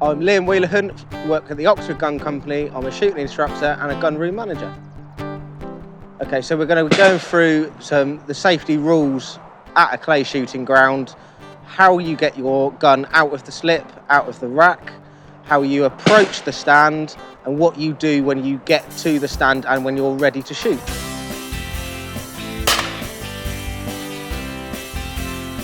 I'm Liam Wheelerhunt, work at the Oxford Gun Company. I'm a shooting instructor and a gun room manager. Okay, so we're going to be going through the safety rules at a clay shooting ground, how you get your gun out of the slip, out of the rack, how you approach the stand, and what you do when you get to the stand and when you're ready to shoot.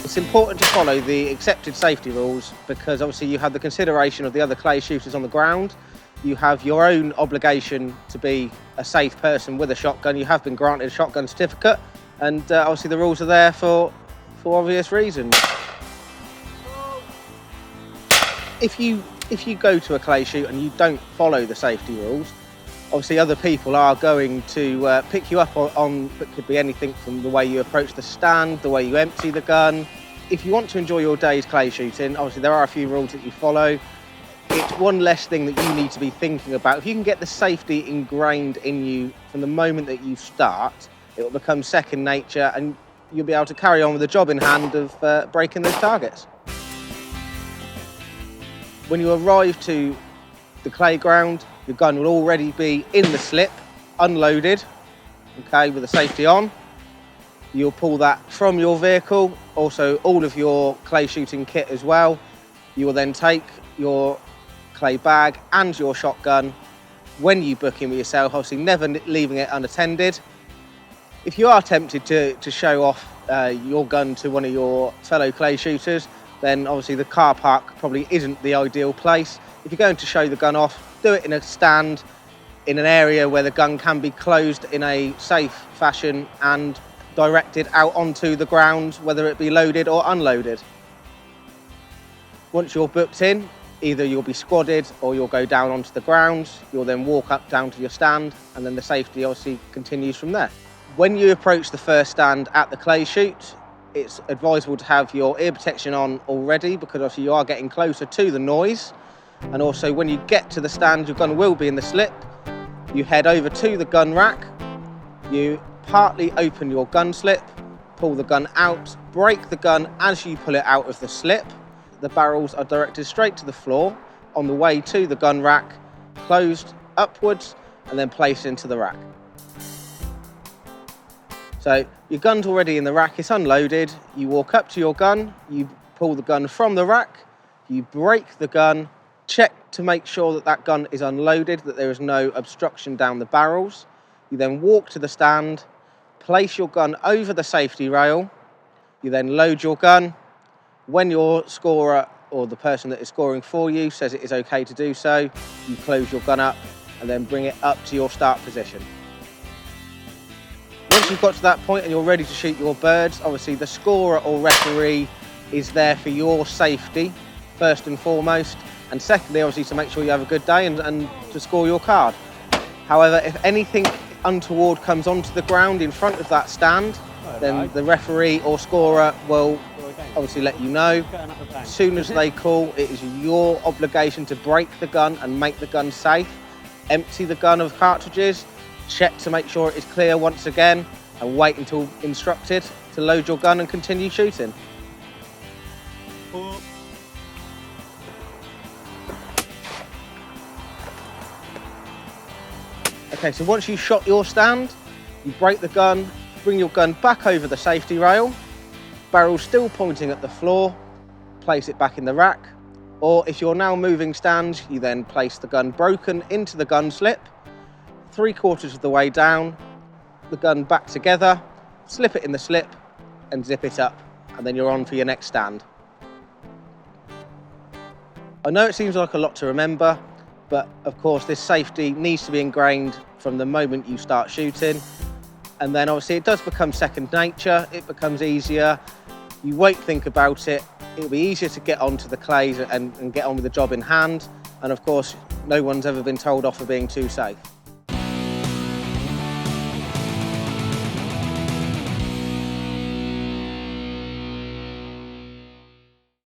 It's important to follow the accepted safety rules because obviously you have the consideration of the other clay shooters on the ground. You have your own obligation to be a safe person with a shotgun. You have been granted a shotgun certificate, and obviously the rules are there for obvious reasons. If you go to a clay shoot and you don't follow the safety rules, obviously other people are going to pick you up on it could be anything from the way you approach the stand, the way you empty the gun. If you want to enjoy your day's clay shooting, obviously there are a few rules that you follow. It's one less thing that you need to be thinking about. If you can get the safety ingrained in you from the moment that you start, it will become second nature and you'll be able to carry on with the job in hand of breaking those targets. When you arrive to the clay ground, your gun will already be in the slip, unloaded, okay, with the safety on. You'll pull that from your vehicle, also all of your clay shooting kit as well. You will then take your clay bag and your shotgun when you book in with yourself, obviously never leaving it unattended. If you are tempted to show off your gun to one of your fellow clay shooters, then obviously the car park probably isn't the ideal place. If you're going to show the gun off, do it in a stand, in an area where the gun can be closed in a safe fashion and directed out onto the ground, whether it be loaded or unloaded. Once you're booked in, either you'll be squadded or you'll go down onto the ground. You'll then walk up down to your stand and then the safety obviously continues from there. When you approach the first stand at the clay shoot, it's advisable to have your ear protection on already because obviously you are getting closer to the noise. And also when you get to the stand, your gun will be in the slip. You head over to the gun rack. You partly open your gun slip, pull the gun out, break the gun as you pull it out of the slip. The barrels are directed straight to the floor on the way to the gun rack, closed upwards and then placed into the rack. So your gun's already in the rack, it's unloaded. You walk up to your gun, you pull the gun from the rack, you break the gun, check to make sure that that gun is unloaded, that there is no obstruction down the barrels. You then walk to the stand, place your gun over the safety rail. You then load your gun. When your scorer or the person that is scoring for you says it is okay to do so, you close your gun up and then bring it up to your start position. Once you've got to that point and you're ready to shoot your birds, obviously the scorer or referee is there for your safety, first and foremost, and secondly, obviously, to make sure you have a good day and to score your card. However, if anything untoward comes onto the ground in front of that stand, then the referee or scorer will obviously let you know. As soon as they call, it is your obligation to break the gun and make the gun safe. Empty the gun of cartridges, check to make sure it is clear once again, and wait until instructed to load your gun and continue shooting. Okay, so once you've shot your stand, you break the gun, bring your gun back over the safety rail, barrel still pointing at the floor, place it back in the rack, or if you're now moving stands, you then place the gun broken into the gun slip, 3/4 of the way down, the gun back together, slip it in the slip and zip it up, and then you're on for your next stand. I know it seems like a lot to remember, but of course this safety needs to be ingrained from the moment you start shooting. And then obviously it does become second nature, it becomes easier. You won't think about it. It'll be easier to get onto the clays and get on with the job in hand. And of course, no one's ever been told off for being too safe.